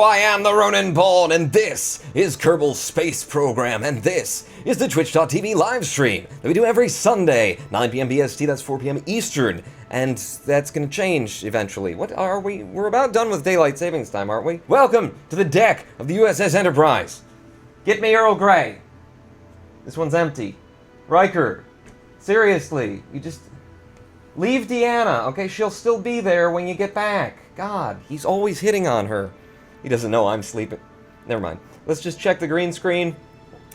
Hello, I am the Ronin Bond, and this is Kerbal's Space Program, and this is the Twitch.tv live stream that we do every Sunday, 9 p.m. BST, that's 4 p.m. Eastern, and that's gonna change eventually. What are we? We're about done with daylight savings time, aren't we? Welcome to the deck of the USS Enterprise. Get me Earl Grey. This one's empty. Riker, seriously, you just leave Deanna, okay? She'll still be there when you get back. God, he's always hitting on her. He doesn't know I'm sleeping. Never mind. Let's just check the green screen.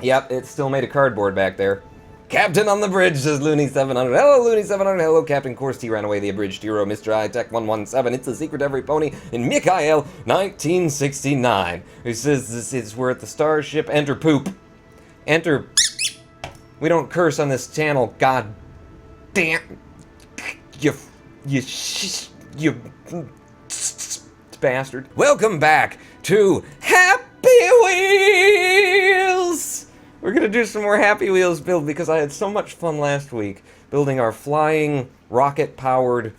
Yep, it's still made of cardboard back there. Captain on the bridge, says Looney700. Hello, Looney700. Hello, Captain. Course T ran away the abridged hero, Mr. Hightech117. It's the secret to every pony in Mikhail 1969. Who says this is we're at the starship. Enter poop. Enter. We don't curse on this channel. God damn. You bastard. Welcome back to Happy Wheels! We're gonna do some more Happy Wheels build because I had so much fun last week building our flying, rocket-powered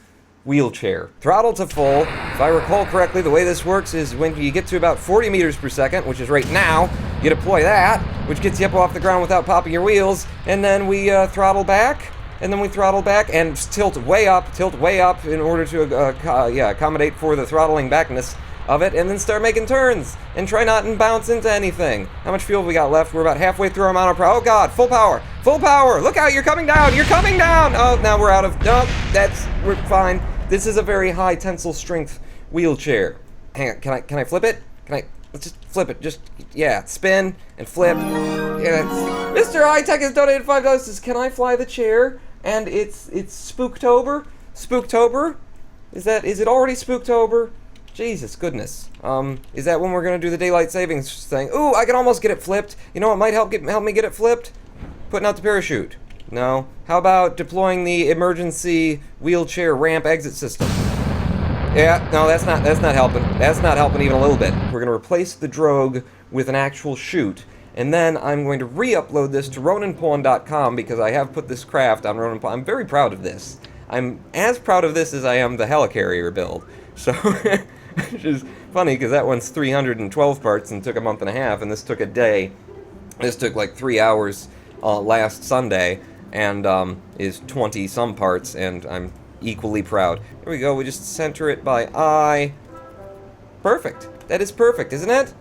wheelchair. Throttle to full. If I recall correctly, the way this works is when you get to about 40 meters per second, which is right now, you deploy that, which gets you up off the ground without popping your wheels, and then we throttle back, and then we throttle back and tilt way up in order to accommodate for the throttling backness of it, and then start making turns and try not to bounce into anything. How much fuel have we got left? We're about halfway through our monopower. Oh god, full power, look out, you're coming down. Oh, now we're out of, no, we're fine. This is a very high tensile strength wheelchair. Hang on, can I flip it? Let's just flip it, spin and flip. Yeah, Mr. Hightech has donated $5, says, can I fly the chair? And it's Spooktober? Is it already Spooktober? Jesus goodness. Is that when we're gonna do the daylight savings thing? Ooh, I can almost get it flipped. You know what might help me get it flipped? Putting out the parachute. No. How about deploying the emergency wheelchair ramp exit system? Yeah, no, that's not helping. That's not helping even a little bit. We're gonna replace the drogue with an actual chute. And then I'm going to re-upload this to roninpawn.com because I have put this craft on Ronin Pawn. I'm very proud of this. I'm as proud of this as I am the helicarrier build. So, which is funny because that one's 312 parts and took a month and a half, and this took a day. This took like 3 hours last Sunday, and is 20-some parts, and I'm equally proud. Here we go, we just center it by eye. Perfect. That is perfect, isn't it?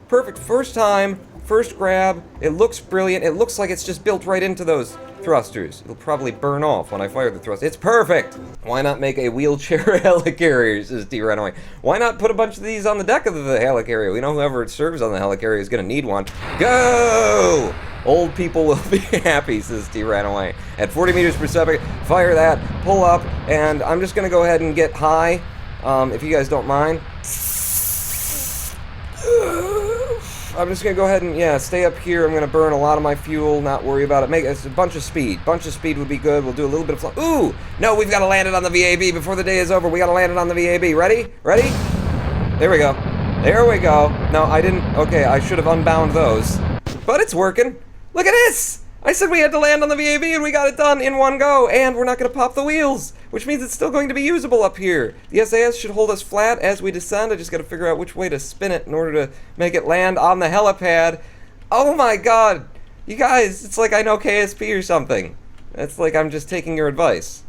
Perfect. First time. First grab, it looks brilliant. It looks like it's just built right into those thrusters. It'll probably burn off when I fire the thrust. It's perfect! Why not make a wheelchair helicarrier, says D. Runaway. Why not put a bunch of these on the deck of the helicarrier? We know whoever serves on the helicarrier is gonna need one. Go! Old people will be happy, says D. Runaway. At 40 meters per second, fire that, pull up, and I'm just gonna go ahead and get high, if you guys don't mind. I'm just gonna go ahead and, stay up here. I'm gonna burn a lot of my fuel, not worry about it. It's a bunch of speed. Bunch of speed would be good. We'll do a little bit of ooh! No, we've gotta land it on the VAB before the day is over. We gotta land it on the VAB. Ready? Ready? There we go. There we go. No, I didn't, okay, I should have unbound those. But it's working. Look at this! I said we had to land on the VAB and we got it done in one go, and we're not gonna pop the wheels, which means it's still going to be usable up here. The SAS should hold us flat as we descend. I just gotta figure out which way to spin it in order to make it land on the helipad. Oh my god! You guys, it's like I know KSP or something. It's like I'm just taking your advice.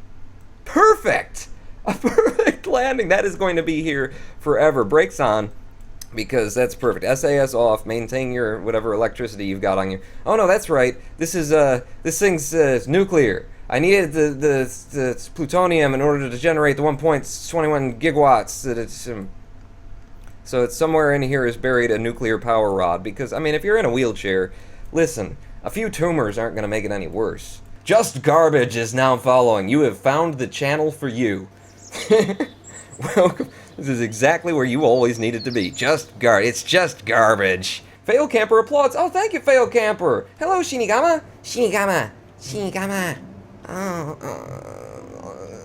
Perfect! A perfect landing! That is going to be here forever. Brakes on. Because that's perfect. SAS off, maintain your whatever electricity you've got on you. Oh no, that's right. This thing's nuclear. I needed the plutonium in order to generate the 1.21 gigawatts that it's so it's somewhere in here is buried a nuclear power rod, because I mean if you're in a wheelchair, listen, a few tumors aren't gonna make it any worse. Just Garbage is now following. You have found the channel for you. Welcome. This is exactly where you always needed to be. It's just garbage. Fail Camper applauds. Oh, thank you, Fail Camper. Hello, Shinigama. Shinigama. Oh,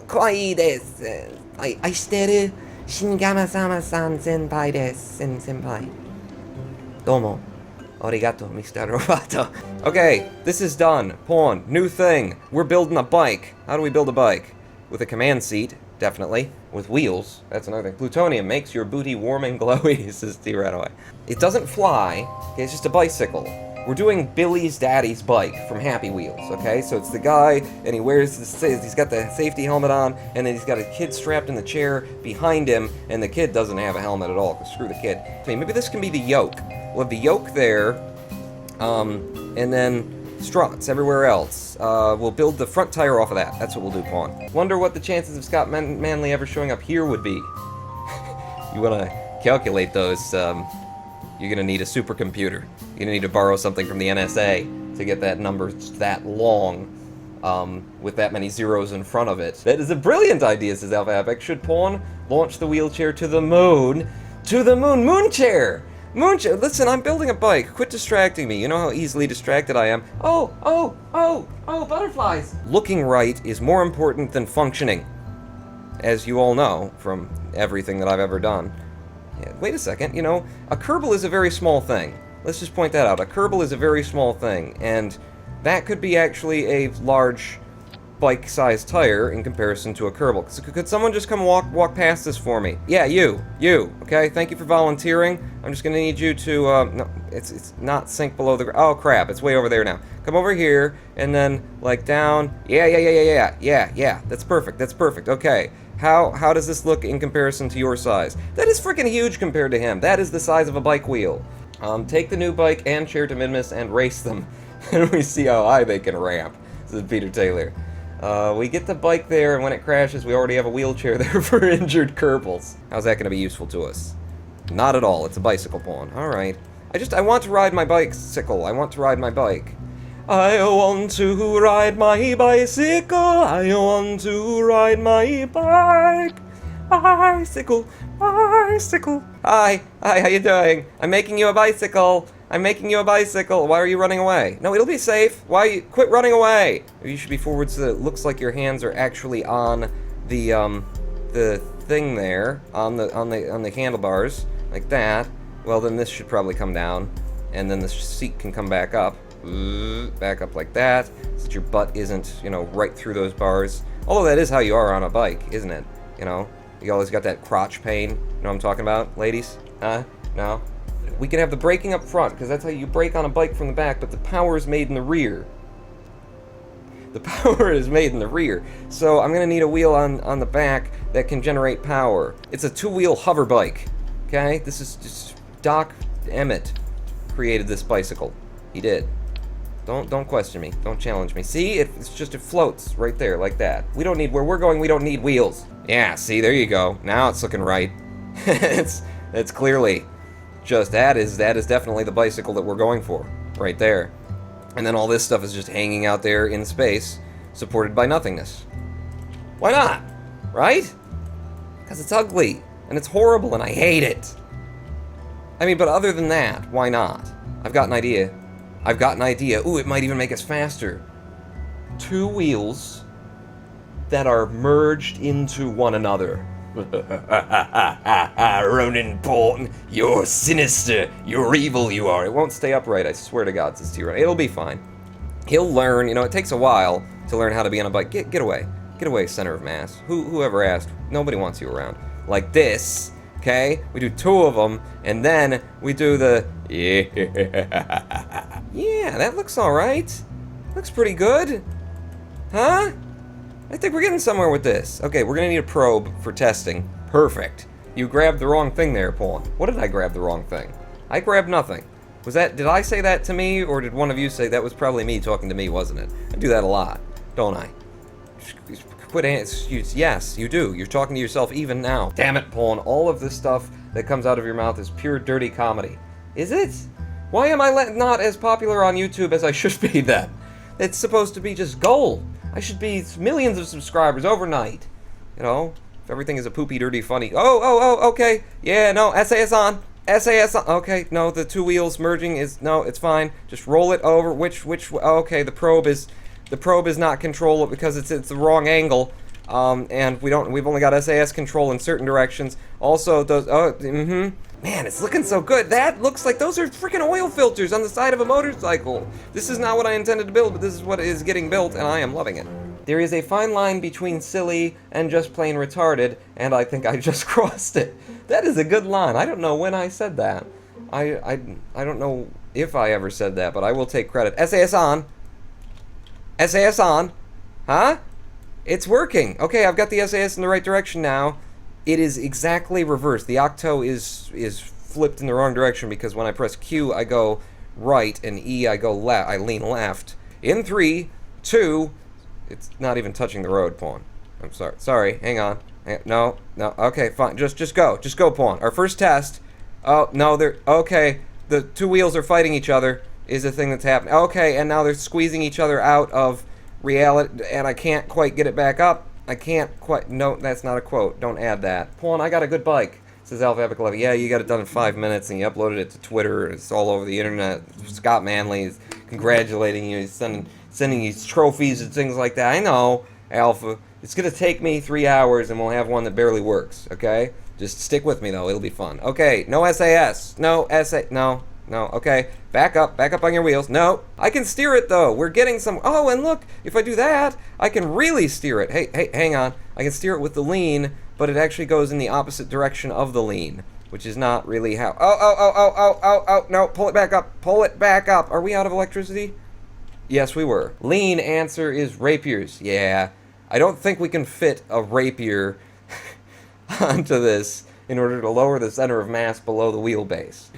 kawaii desu. Aishiteru. Shinigama-sama-san senpai desu. Senpai. Domo. Arigato, Mr. Roboto. Okay, this is done. Pawn. New thing. We're building a bike. How do we build a bike? With a command seat. definitely. With wheels, that's another thing. Plutonium makes your booty warm and glowy, says T right away. It doesn't fly, okay, it's just a bicycle. We're doing Billy's daddy's bike from Happy Wheels, okay? So it's the guy, and he wears he's got the safety helmet on, and then he's got a kid strapped in the chair behind him, and the kid doesn't have a helmet at all, because screw the kid. Okay, maybe this can be the yoke. We'll have the yoke there, and then struts everywhere else. We'll build the front tire off of that. That's what we'll do, Pawn. Wonder what the chances of Scott Manley ever showing up here would be. You want to calculate those, you're going to need a supercomputer. You're going to need to borrow something from the NSA to get that number that long, with that many zeros in front of it. That is a brilliant idea, says Alpha Epic. Should Pawn launch the wheelchair to the moon? To the moon! Moonchair! Moonchair! Listen, I'm building a bike. Quit distracting me. You know how easily distracted I am. Oh, butterflies! Looking right is more important than functioning. As you all know from everything that I've ever done. Yeah, wait a second, you know, a Kerbal is a very small thing. Let's just point that out. A Kerbal is a very small thing, and that could be actually a large bike-sized tire in comparison to a Kerbal. Could someone just come walk past this for me? Yeah, you, okay? Thank you for volunteering. I'm just gonna need you to, no, it's not sink below the, oh crap, it's way over there now. Come over here, and then, like, down, yeah, that's perfect, okay. How does this look in comparison to your size? That is freaking huge compared to him. That is the size of a bike wheel. Take the new bike and chair to Midmas and race them. And we see how high they can ramp. This is Peter Taylor. We get the bike there, and when it crashes, we already have a wheelchair there for injured Kerbals. How's that going to be useful to us? Not at all. It's a bicycle, Pawn. Alright. I want to ride my bicycle. I want to ride my bike. I want to ride my bicycle, I want to ride my bike, bicycle. Hi, how you doing? I'm making you a bicycle. Why are you running away? No, it'll be safe. Quit running away. You should be forward so that it looks like your hands are actually on the thing there, on the handlebars, like that. Well, then this should probably come down, and then the seat can come back up. Back up like that, so that your butt isn't, you know, right through those bars. Although that is how you are on a bike, isn't it? You know, you always got that crotch pain. You know what I'm talking about, ladies? No? We can have the braking up front, because that's how you brake on a bike from the back, but the power is made in the rear. So I'm going to need a wheel on the back that can generate power. It's a two-wheel hover bike, okay? This is just Doc Emmett created this bicycle. He did. Don't question me. Don't challenge me. See, it floats right there like that. We don't need, where we're going, we don't need wheels. Yeah, see, there you go. Now it's looking right. It's clearly just, that is definitely the bicycle that we're going for. Right there. And then all this stuff is just hanging out there in space, supported by nothingness. Why not? Right? Because it's ugly, and it's horrible, and I hate it. I mean, but other than that, why not? I've got an idea. Ooh, it might even make us faster. Two wheels that are merged into one another. Ronan Pawn, you're sinister, you're evil, you are. It won't stay upright, I swear to God, says T-Ron. It'll be fine. He'll learn, you know, it takes a while to learn how to be on a bike. Get away. Get away, center of mass. Whoever asked? Nobody wants you around. Like this. Okay, we do two of them, and then we do the yeah, that looks alright. Looks pretty good. Huh? I think we're getting somewhere with this. Okay, we're gonna need a probe for testing. Perfect. You grabbed the wrong thing there, Pawn. What did I grab the wrong thing? I grabbed nothing. Did I say that to me, or did one of you say that? Was probably me talking to me, wasn't it? I do that a lot, don't I? Quit yes, you do. You're talking to yourself even now. Damn it, Pawn. All of this stuff that comes out of your mouth is pure dirty comedy. Is it? Why am I not as popular on YouTube as I should be then? It's supposed to be just gold. I should be millions of subscribers overnight. You know? If everything is a poopy, dirty, funny. Oh, okay. Yeah, no, SAS on. SAS on. Okay, no, the two wheels merging is, no, it's fine. Just roll it over. Okay, the probe is not controllable because it's the wrong angle, and we've only got SAS control in certain directions. Also, those, man, it's looking so good. That looks like those are freaking oil filters on the side of a motorcycle. This is not what I intended to build, but this is what is getting built, and I am loving it. There is a fine line between silly and just plain retarded, and I think I just crossed it. That is a good line. I don't know when I said that. I don't know if I ever said that, but I will take credit. SAS on. SAS on. Huh? It's working. Okay, I've got the SAS in the right direction now. It is exactly reversed. The octo is flipped in the wrong direction because when I press Q, I go right, and E, I go left. I lean left. In 3, 2, it's not even touching the road, pawn. I'm sorry. Sorry, hang on. No, okay, fine. Just go. Just go, pawn. Our first test. Oh, no, okay. The two wheels are fighting each other is a thing that's happening. Okay, and now they're squeezing each other out of reality, and I can't quite get it back up. I can't quite, no, that's not a quote. Don't add that. Pawn, I got a good bike. Says Alpha Epic 11. Yeah, you got it done in 5 minutes, and you uploaded it to Twitter. It's all over the internet. Scott Manley is congratulating you. He's sending you trophies and things like that. I know, Alpha. It's going to take me 3 hours, and we'll have one that barely works, okay? Just stick with me, though. It'll be fun. Okay, no SAS. No, okay. Back up on your wheels. No, I can steer it, though. We're getting some... Oh, and look, if I do that, I can really steer it. Hey, hang on. I can steer it with the lean, but it actually goes in the opposite direction of the lean, which is not really how... Oh, no, pull it back up. Pull it back up. Are we out of electricity? Yes, we were. Lean answer is rapiers. Yeah, I don't think we can fit a rapier onto this in order to lower the center of mass below the wheelbase.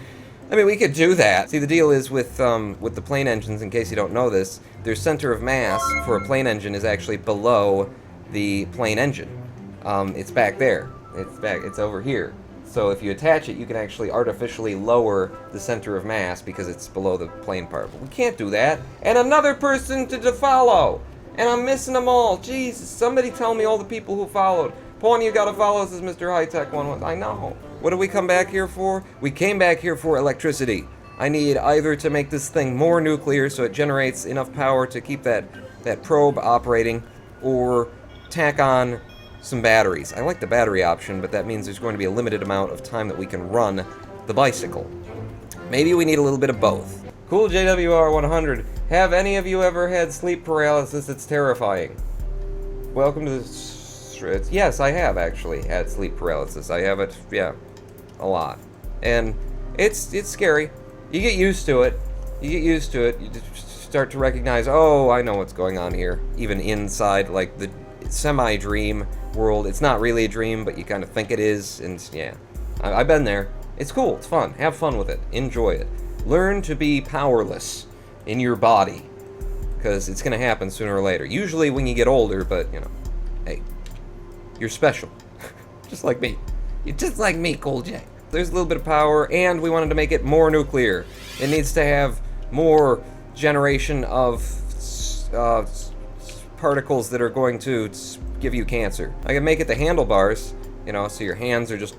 I mean, we could do that. See, the deal is with the plane engines, in case you don't know this, their center of mass for a plane engine is actually below the plane engine. It's back there. It's over here. So if you attach it, you can actually artificially lower the center of mass because it's below the plane part. But we can't do that. And another person to follow! And I'm missing them all. Jesus, somebody tell me all the people who followed. Pawn, you gotta follow, says Mr. High-Tech 1. I know. What did we come back here for? We came back here for electricity. I need either to make this thing more nuclear so it generates enough power to keep that probe operating, or tack on some batteries. I like the battery option, but that means there's going to be a limited amount of time that we can run the bicycle. Maybe we need a little bit of both. Cool JWR 100. Have any of you ever had sleep paralysis? It's terrifying. Welcome to the... Yes, I have actually had sleep paralysis. I have it, yeah, a lot. And it's scary. You get used to it. You just start to recognize, oh, I know what's going on here. Even inside, like, the semi-dream world. It's not really a dream, but you kind of think it is. And, yeah, I've been there. It's cool. It's fun. Have fun with it. Enjoy it. Learn to be powerless in your body. Because it's going to happen sooner or later. Usually when you get older, but, you know, hey. You're special. Just like me. You're just like me, Cool J. There's a little bit of power, and we wanted to make it more nuclear. It needs to have more generation of particles that are going to give you cancer. I can make it the handlebars, you know, so your hands are just...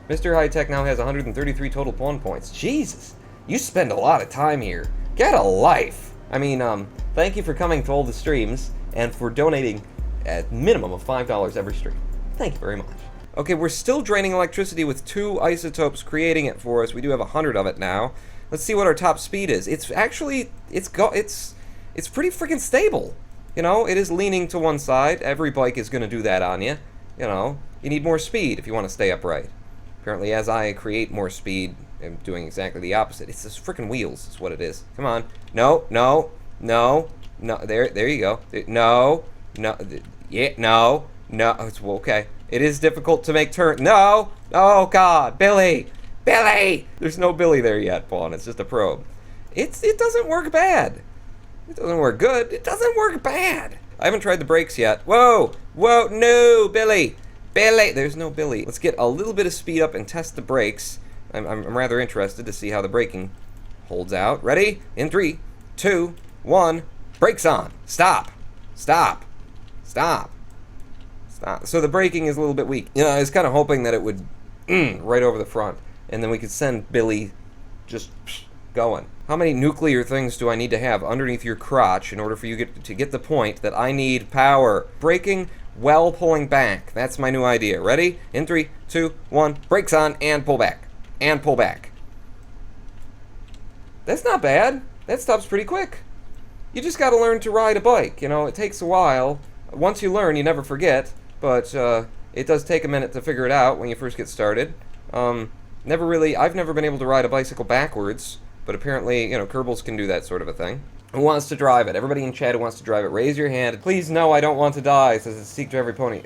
Mr. High-Tech now has 133 total pawn points. Jesus, you spend a lot of time here. Get a life. I mean, thank you for coming to all the streams, and for donating at minimum of $5 every stream. Thank you very much. Okay, we're still draining electricity with 2 isotopes creating it for us. We do have 100 of it now. Let's see what our top speed is. It's actually, it's pretty freaking stable. You know, it is leaning to one side. Every bike is going to do that on you. You know, you need more speed if you want to stay upright. Apparently, as I create more speed, I'm doing exactly the opposite. It's those freaking wheels is what it is. Come on. No. There you go. No. Yeah, no. It's okay. It is difficult to make turn. No. Oh God, Billy. There's no Billy there yet, Pawn. It's just a probe. It doesn't work bad. It doesn't work good. It doesn't work bad. I haven't tried the brakes yet. Whoa, no, Billy. There's no Billy. Let's get a little bit of speed up and test the brakes. I'm rather interested to see how the braking holds out. Ready? In 3, 2, 1. Brakes on. Stop. So the braking is a little bit weak. You know, I was kind of hoping that it would right over the front, and then we could send Billy just going. How many nuclear things do I need to have underneath your crotch in order for you to get the point that I need power? Braking while pulling back. That's my new idea. Ready? In 3, 2, 1. Brakes on and pull back. And pull back. That's not bad. That stops pretty quick. you just gotta learn to ride a bike. You know, it takes a while. Once you learn, you never forget, but it does take a minute to figure it out when you first get started. I've never been able to ride a bicycle backwards, but apparently, you know, Kerbals can do that sort of a thing. Who wants to drive it? Everybody in chat who wants to drive it, raise your hand. Please, no, I don't want to die, says it's Seek to Every Pony.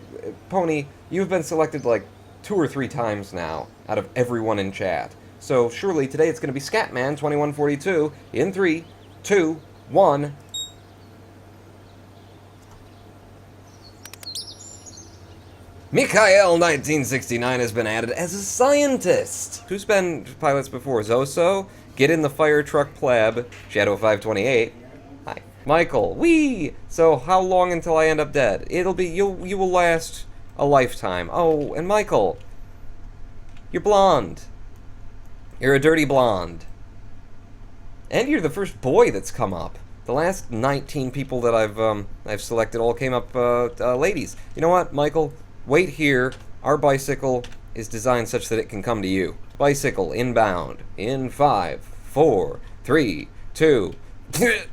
Pony, you've been selected like 2 or 3 times now out of everyone in chat. So surely today it's going to be Scatman2142 in 3, 2, 1. Mikhail1969 has been added as a scientist. Who's been pilots before? Zoso, Get in the Fire Truck Pleb, Shadow528. Hi. Michael, wee! So how long until I end up dead? You will last a lifetime. Oh, and Michael, you're blonde. You're a dirty blonde. And you're the first boy that's come up. The last 19 people that I've selected all came up ladies. You know what, Michael? Wait here. Our bicycle is designed such that it can come to you. Bicycle inbound in 5, 4, 3, 2.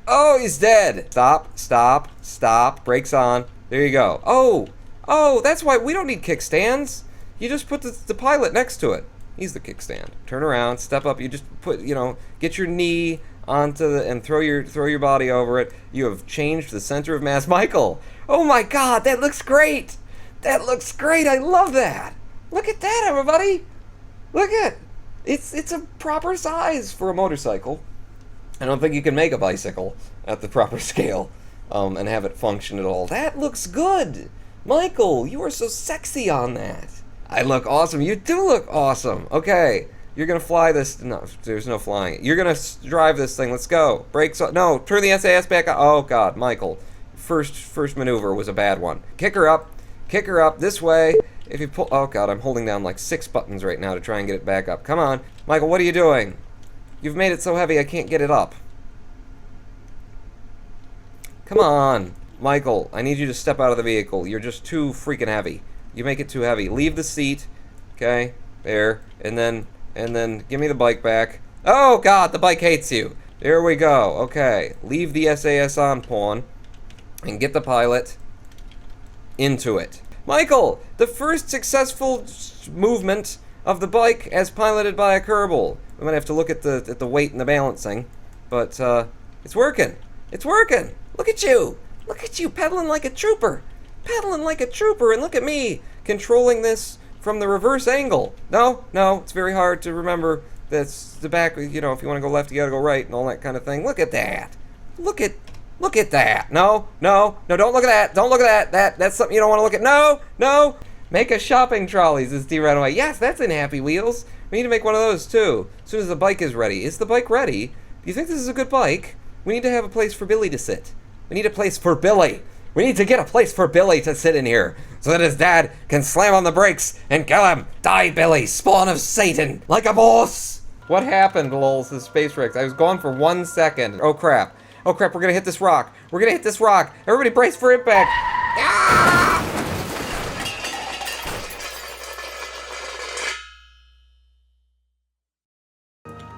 Oh, he's dead. Stop, stop, stop. Brakes on. There you go. Oh, that's why we don't need kickstands. You just put the pilot next to it. He's the kickstand. Turn around, step up. You just put, get your knee onto and throw your body over it. You have changed the center of mass. Michael, oh my God, that looks great. That looks great. I love that. Look at that, everybody. Look at it's a proper size for a motorcycle. I don't think you can make a bicycle at the proper scale and have it function at all. That looks good. Michael, you are so sexy on that. I look awesome. You do look awesome. Okay, you're gonna fly this. No, there's no flying. You're gonna drive this thing. Let's go. Brakes on. No, turn the SAS back on. Oh God, Michael. First maneuver was a bad one. Kick her up. Kick her up this way. If you pull. Oh God, I'm holding down like 6 buttons right now to try and get it back up. Come on, Michael. What are you doing? You've made it so heavy I can't get it up. Come on, Michael. I need you to step out of the vehicle. You're just too freaking heavy. You make it too heavy. Leave the seat. Okay, there. And then give me the bike back. Oh God, the bike hates you. There we go. Okay, leave the SAS on pawn and get the pilot into it. Michael, the first successful movement of the bike as piloted by a Kerbal. We might have to look at the weight and the balancing, but it's working. It's working. Look at you. Look at you pedaling like a trooper. Pedaling like a trooper, and look at me controlling this from the reverse angle. No, it's very hard to remember that's the back, if you want to go left, you gotta go right, and all that kind of thing. Look at that. Look at that. No, don't look at that. Don't look at that. That's something you don't want to look at. No. Make a shopping trolley, says D right away. Yes, that's in Happy Wheels. We need to make one of those, too, as soon as the bike is ready. Is the bike ready? Do you think this is a good bike? We need to have a place for Billy to sit. We need a place for Billy. We need to get a place for Billy to sit in here so that his dad can slam on the brakes and kill him. Die, Billy, spawn of Satan, like a boss. What happened, lols, the Space Rex? I was gone for 1 second. Oh, crap, we're gonna hit this rock. We're gonna hit this rock. Everybody brace for impact. Ah!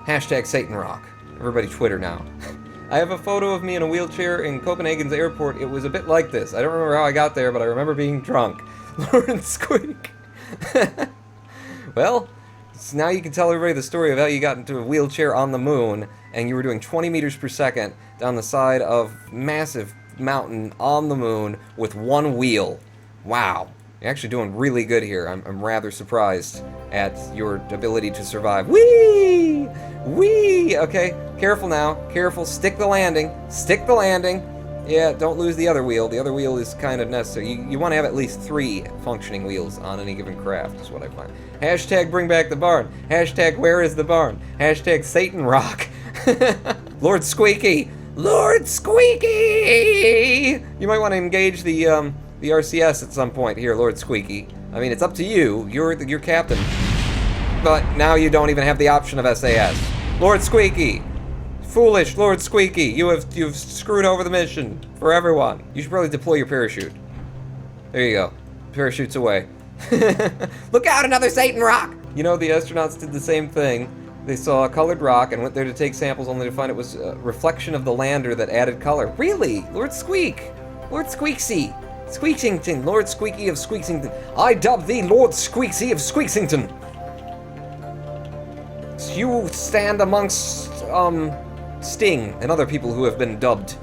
Hashtag Satan Rock. Everybody Twitter now. I have a photo of me in a wheelchair in Copenhagen's airport. It was a bit like this. I don't remember how I got there, but I remember being drunk. Lauren Squeak. Well, so now you can tell everybody the story of how you got into a wheelchair on the moon, and you were doing 20 meters per second down the side of massive mountain on the moon with one wheel. Wow. You're actually doing really good here. I'm rather surprised at your ability to survive. Whee! Whee! Okay, careful now. Careful. Stick the landing. Stick the landing. Yeah, don't lose the other wheel. The other wheel is kind of necessary. You want to have at least 3 functioning wheels on any given craft, is what I find. Hashtag bring back the barn. Hashtag where is the barn. Hashtag Satan Rock. Lord Squeaky. Lord Squeaky! You might want to engage the RCS at some point here, Lord Squeaky. I mean, it's up to you. You're captain. But now you don't even have the option of SAS. Lord Squeaky. Foolish Lord Squeaky. You've screwed over the mission for everyone. You should probably deploy your parachute. There you go. Parachute's away. Look out, another Satan Rock! The astronauts did the same thing They saw a colored rock and went there to take samples only to find it was a reflection of the lander that added color. Really? Lord Squeak! Lord Squeaksy! Squeaksington! Lord Squeaky of Squeaksington! I dub thee Lord Squeaksy of Squeaksington! You stand amongst, Sting and other people who have been dubbed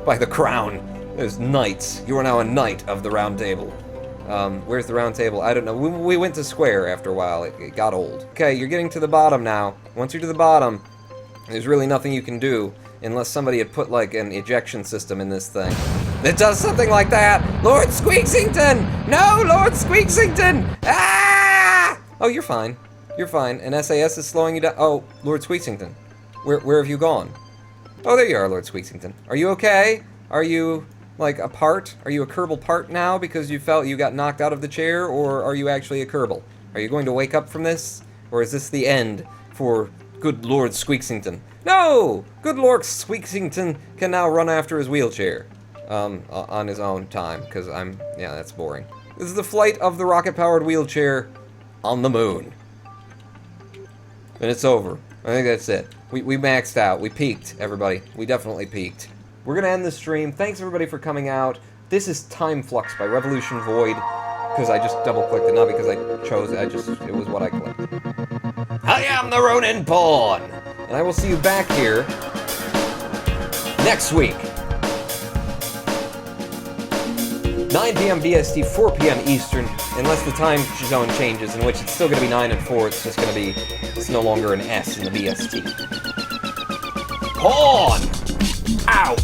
by the crown as knights. You are now a knight of the Round Table. Where's the Round Table? I don't know. We went to Square after a while. It got old. Okay, you're getting to the bottom now. Once you're to the bottom, there's really nothing you can do unless somebody had put, like, an ejection system in this thing. It does something like that! Lord Squeaksington! No, Lord Squeaksington! Ah! Oh, you're fine. You're fine. And SAS is slowing you down. Oh, Lord Squeaksington. Where have you gone? Oh, there you are, Lord Squeaksington. Are you okay? Are you, like, a part? Are you a Kerbal part now because you felt you got knocked out of the chair? Or are you actually a Kerbal? Are you going to wake up from this? Or is this the end for good Lord Squeaksington? No! Good Lord Squeaksington can now run after his wheelchair. On his own time, because yeah, that's boring. This is the flight of the rocket-powered wheelchair on the moon. And it's over. I think that's it. We maxed out. We peaked, everybody. We definitely peaked. We're gonna end the stream. Thanks, everybody, for coming out. This is Time Flux by Revolution Void, because I just double-clicked it, not because I chose it. It was what I clicked. I am the Ronin Pawn! And I will see you back here next week. 9 p.m. BST, 4 p.m. Eastern, unless the time zone changes, in which it's still going to be 9 and 4, it's just going to be, it's no longer an S in the BST. Pawn! Out!